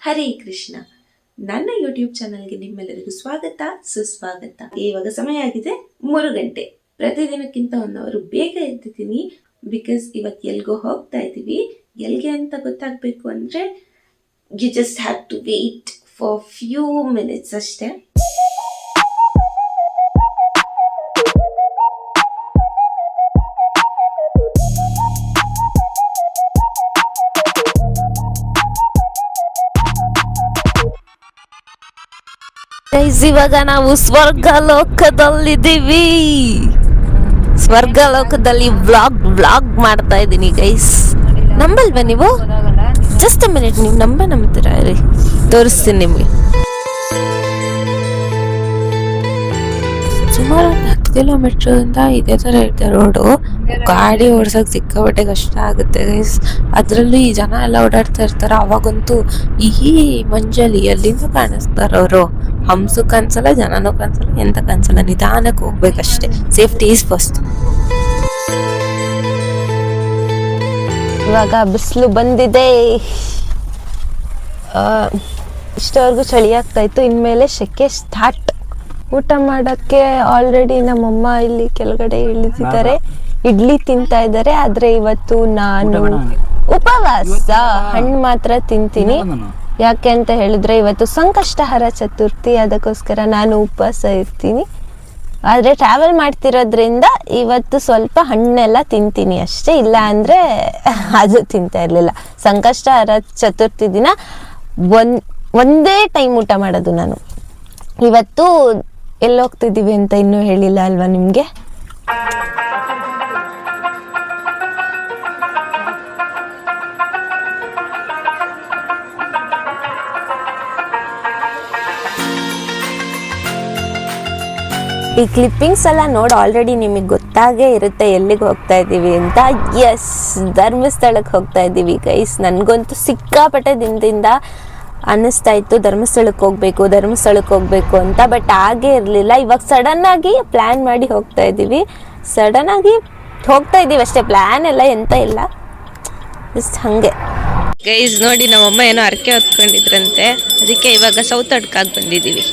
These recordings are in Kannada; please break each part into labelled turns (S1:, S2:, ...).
S1: ಹರೇ ಕೃಷ್ಣ. ನನ್ನ ಯೂಟ್ಯೂಬ್ ಚಾನಲ್ಗೆ ನಿಮ್ಮೆಲ್ಲರಿಗೂ ಸ್ವಾಗತ ಸುಸ್ವಾಗತ. ಇವಾಗ ಸಮಯ ಆಗಿದೆ 3 ಗಂಟೆ. ಪ್ರತಿದಿನಕ್ಕಿಂತ 1 ಅವರ್ ಬೇಗ ಎದ್ದಿದ್ದೀನಿ. ಬಿಕಾಸ್ ಇವತ್ತು ಎಲ್ಗೋ ಹೋಗ್ತಾ ಇದ್ದೀವಿ. ಎಲ್ಗೆ ಅಂತ ಗೊತ್ತಾಗಬೇಕು ಅಂದರೆ you just have to wait for few minutes ಅಷ್ಟೇ.
S2: ಇವಾಗ ನಾವು ಸ್ವರ್ಗಲೋಕದಲ್ಲಿದ್ದೀವಿ. ಸ್ವರ್ಗಲೋಕದಲ್ಲಿ ವ್ಲಾಗ್ ಮಾಡ್ತಾ ಇದ್ದೀನಿ ಗೈಸ್. ನಂಬಲ್ವಾ ನೀವು? ಜಸ್ಟ್ ಮಿನಿಟ್, ನೀವು ನಂಬ್ತೀರಾ ರೀ, ತೋರಿಸ್ತೀನಿ ನಿಮಗೆ. ಸುಮಾರು 10 ಕಿಲೋಮೀಟರ್ ಇದೇ ತರ ಇರುತ್ತೆ ರೋಡು. ಗಾಡಿ ಓಡ್ಸಕ್ ಸಿಕ್ಕಾಪಟ್ಟೆ ಕಷ್ಟ ಆಗುತ್ತೆ ಗೈಸ್. ಅದ್ರಲ್ಲೂ ಈ ಜನ ಎಲ್ಲ ಓಡಾಡ್ತಾ ಇರ್ತಾರ. ಅವಾಗಂತೂ ಈ ಮಂಜಲ್ಲಿ ಎಲ್ಲಿಂದ ಕಾಣಿಸ್ತಾರ ಅವರು. ಹಂಸು ಕನ್ಸಲ್ಲ, ಜನನೂ ಕನ್ಸಲ್ಲ, ಎಂತ ಕನ್ಸಲ್ಲ. ನಿಧಾನಕ್ಕೆ ಹೋಗ್ಬೇಕಷ್ಟೇ. Safety is first. ಇವಾಗ ಬಿಸಿಲು ಬಂದಿದೆ. ಇಷ್ಟವರೆಗೂ ಚಳಿ ಆಗ್ತಾ ಇತ್ತು, ಇನ್ಮೇಲೆ ಸೆಕೆ ಸ್ಟಾರ್ಟ್. ಊಟ ಮಾಡಕ್ಕೆ ಆಲ್ರೆಡಿ ನಮ್ಮಮ್ಮ ಇಲ್ಲಿ ಕೆಳಗಡೆ ಇಳಿದಿದ್ದಾರೆ, ಇಡ್ಲಿ ತಿಂತಾ ಇದ್ದಾರೆ. ಆದ್ರೆ ಇವತ್ತು ನಾನು ಉಪವಾಸ, ಹಣ್ಣು ಮಾತ್ರ ತಿಂತೀನಿ. ಯಾಕೆ ಅಂತ ಹೇಳಿದ್ರೆ ಇವತ್ತು ಸಂಕಷ್ಟಹರ ಚತುರ್ಥಿ, ಅದಕ್ಕೋಸ್ಕರ ನಾನು ಉಪವಾಸ ಇರ್ತೀನಿ. ಆದ್ರೆ ಟ್ರಾವೆಲ್ ಮಾಡ್ತಿರೋದ್ರಿಂದ ಇವತ್ತು ಸ್ವಲ್ಪ ಹಣ್ಣೆಲ್ಲ ತಿಂತೀನಿ ಅಷ್ಟೇ, ಇಲ್ಲ ಅಂದ್ರೆ ಅದು ತಿಂತಾ ಇರ್ಲಿಲ್ಲ. ಸಂಕಷ್ಟಹರ ಚತುರ್ಥಿ ದಿನ ಒಂದೇ ಟೈಮ್ ಊಟ ಮಾಡೋದು ನಾನು. ಇವತ್ತು ಎಲ್ಲೋಗ್ತಿದ್ದೀವಿ ಅಂತ ಇನ್ನೂ ಹೇಳಿಲ್ಲ ಅಲ್ವಾ ನಿಮ್ಗೆ? ಈ ಕ್ಲಿಪ್ಪಿಂಗ್ಸ್ ಎಲ್ಲ ನೋಡಿ ಆಲ್ರೆಡಿ ನಿಮಗೆ ಗೊತ್ತಾಗೇ ಇರುತ್ತೆ ಎಲ್ಲಿಗೆ ಹೋಗ್ತಾ ಇದ್ದೀವಿ ಅಂತ. ಎಸ್, ಧರ್ಮಸ್ಥಳಕ್ಕೆ ಹೋಗ್ತಾ ಇದ್ದೀವಿ ಗೈಸ್. ನನಗಂತೂ ಸಿಕ್ಕಾಪಟ್ಟೆ ದಿನದಿಂದ ಅನ್ನಿಸ್ತಾ ಇತ್ತು ಧರ್ಮಸ್ಥಳಕ್ಕೆ ಹೋಗ್ಬೇಕು ಅಂತ. ಬಟ್ ಹಾಗೇ ಇರಲಿಲ್ಲ. ಇವಾಗ ಸಡನ್ ಆಗಿ ಪ್ಲ್ಯಾನ್ ಮಾಡಿ ಹೋಗ್ತಾ ಇದ್ದೀವಿ. ಸಡನ್ ಆಗಿ ಹೋಗ್ತಾ ಇದ್ದೀವಿ ಅಷ್ಟೇ, ಪ್ಲ್ಯಾನ್ ಎಲ್ಲ ಎಂತ ಇಲ್ಲ, ಜಸ್ಟ್ ಹಾಗೆ. ಗೈಸ್ ನೋಡಿ, ನಮ್ಮಮ್ಮ ಏನೋ ಅರಕೆ ಹೊತ್ಕೊಂಡಿದ್ರಂತೆ, ಅದಕ್ಕೆ ಇವಾಗ ಸೌತಡ್ಕಾಗಿ ಬಂದಿದ್ದೀವಿ.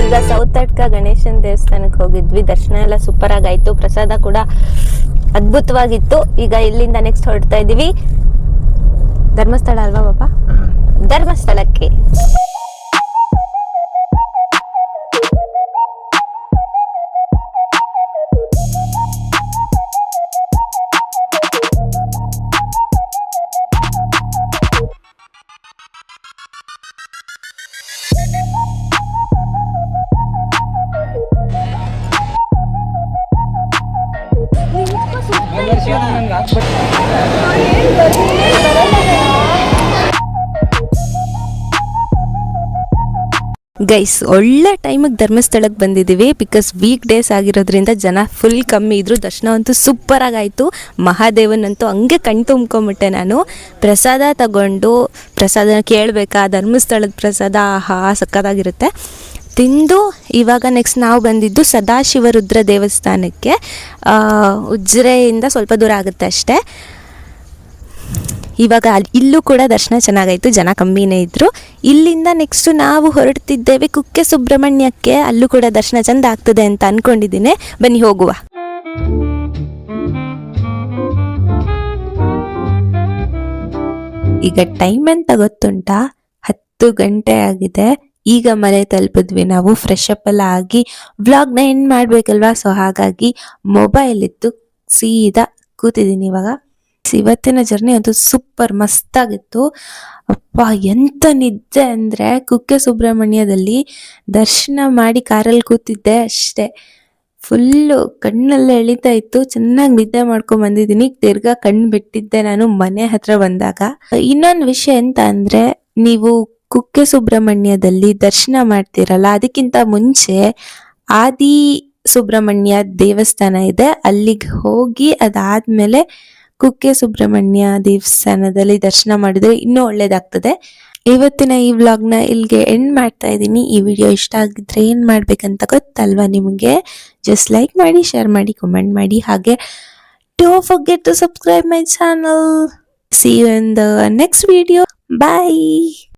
S2: ಈಗ ಸೌತಡ್ಕ ಗಣೇಶನ ದೇವಸ್ಥಾನಕ್ಕೆ ಹೋಗಿದ್ವಿ. ದರ್ಶನ ಎಲ್ಲ ಸೂಪರ್ ಆಗಾಯ್ತು, ಪ್ರಸಾದ ಕೂಡ ಅದ್ಭುತವಾಗಿತ್ತು. ಈಗ ಇಲ್ಲಿಂದ ನೆಕ್ಸ್ಟ್ ಹೊರಡ್ತಾ ಇದೀವಿ ಧರ್ಮಸ್ಥಳ ಅಲ್ವಾ ಬಾಬಾ? ಧರ್ಮಸ್ಥಳಕ್ಕೆ. ಗೈಸ್, ಒಳ್ಳೆ ಟೈಮಿಗೆ ಧರ್ಮಸ್ಥಳಕ್ಕೆ ಬಂದಿದ್ದೀವಿ. ಬಿಕಾಸ್ ವೀಕ್ ಡೇಸ್ ಆಗಿರೋದ್ರಿಂದ ಜನ ಫುಲ್ ಕಮ್ಮಿ ಇದ್ರು. ದರ್ಶನ ಅಂತೂ ಸೂಪರ್ ಆಗಾಯಿತು. ಮಹಾದೇವನಂತೂ ಹಂಗೆ ಕಣ್ ತುಂಬ್ಕೊಂಬಿಟ್ಟೆ ನಾನು. ಪ್ರಸಾದ ತಗೊಂಡು, ಪ್ರಸಾದ ಕೇಳಬೇಕಾ, ಧರ್ಮಸ್ಥಳದ ಪ್ರಸಾದ ಆಹಾ ಸಕ್ಕತ್ತಾಗಿರುತ್ತೆ. ತಿಂದು ಇವಾಗ ನೆಕ್ಸ್ಟ್ ನಾವು ಬಂದಿದ್ದು ಸದಾಶಿವರುದ್ರ ದೇವಸ್ಥಾನಕ್ಕೆ. ಉಜ್ರೆಯಿಂದ ಸ್ವಲ್ಪ ದೂರ ಆಗುತ್ತೆ ಅಷ್ಟೇ. ಇವಾಗ ಇಲ್ಲೂ ಕೂಡ ದರ್ಶನ ಚೆನ್ನಾಗಾಯಿತು, ಜನ ಕಮ್ಮಿನೇ ಇದ್ದರು. ಇಲ್ಲಿಂದ ನೆಕ್ಸ್ಟು ನಾವು ಹೊರಡ್ತಿದ್ದೇವೆ ಕುಕ್ಕೆ ಸುಬ್ರಹ್ಮಣ್ಯಕ್ಕೆ. ಅಲ್ಲೂ ಕೂಡ ದರ್ಶನ ಚೆಂದ ಆಗ್ತದೆ ಅಂತ ಅಂದ್ಕೊಂಡಿದ್ದೀನಿ. ಬನ್ನಿ ಹೋಗುವ. ಈಗ ಟೈಮ್ ಅಂತ ಗೊತ್ತುಂಟಾ? 10 ಗಂಟೆ ಆಗಿದೆ. ಈಗ ಮನೆ ತಲುಪಿದ್ವಿ ನಾವು. ಫ್ರೆಶ್ ಅಪ್ ಎಲ್ಲ ಆಗಿ ವ್ಲಾಗ್ನ ಎಂಡ್ ಮಾಡಬೇಕಲ್ವಾ, ಸೊ ಹಾಗಾಗಿ ಮೊಬೈಲ್ ಇತ್ತು, ಸೀದಾ ಕೂತಿದ್ದೀನಿ ಇವಾಗ. ಇವತ್ತಿನ ಜರ್ನಿ ಅಂತೂ ಸೂಪರ್ ಮಸ್ತಾಗಿತ್ತು. ಅಪ್ಪ ಎಂತ ನಿದ್ದೆ ಅಂದರೆ, ಕುಕ್ಕೆ ಸುಬ್ರಹ್ಮಣ್ಯದಲ್ಲಿ ದರ್ಶನ ಮಾಡಿ ಕಾರಲ್ಲಿ ಕೂತಿದ್ದೆ ಅಷ್ಟೇ. ಫುಲ್ಲು ಕಣ್ಣೆಲ್ಲ ಎಳಿತಾ ಇತ್ತು. ಚೆನ್ನಾಗಿ ನಿದ್ದೆ ಮಾಡ್ಕೊಂಡ್ ಬಂದಿದ್ದೀನಿ. ತಿರ್ಗಾ ಕಣ್ಣು ಬಿಟ್ಟಿದ್ದೆ ನಾನು ಮನೆ ಹತ್ರ ಬಂದಾಗ. ಇನ್ನೊಂದು ವಿಷಯ ಎಂತ ಅಂದರೆ, ನೀವು ಕುಕ್ಕೆ ಸುಬ್ರಹ್ಮಣ್ಯದಲ್ಲಿ ದರ್ಶನ ಮಾಡ್ತೀರಲ್ಲ, ಅದಕ್ಕಿಂತ ಮುಂಚೆ ಆದಿ ಸುಬ್ರಹ್ಮಣ್ಯ ದೇವಸ್ಥಾನ ಇದೆ, ಅಲ್ಲಿಗೆ ಹೋಗಿ ಅದಾದ್ಮೇಲೆ ಕುಕ್ಕೆ ಸುಬ್ರಹ್ಮಣ್ಯ ದೇವಸ್ಥಾನದಲ್ಲಿ ದರ್ಶನ ಮಾಡಿದ್ರೆ ಇನ್ನೂ ಒಳ್ಳೇದಾಗ್ತದೆ. ಇವತ್ತಿನ ಈ ವ್ಲಾಗ್ನ ಇಲ್ಲಿಗೆ ಎಂಡ್ ಮಾಡ್ತಾ ಇದ್ದೀನಿ. ಈ ವಿಡಿಯೋ ಇಷ್ಟ ಆಗಿದ್ರೆ ಏನು ಮಾಡ್ಬೇಕಂತ ಗೊತ್ತಲ್ವಾ ನಿಮಗೆ? ಜಸ್ಟ್ ಲೈಕ್ ಮಾಡಿ, ಶೇರ್ ಮಾಡಿ, ಕಮೆಂಟ್ ಮಾಡಿ. ಹಾಗೆ don't forget to subscribe my channel. See you in the next video. Bye.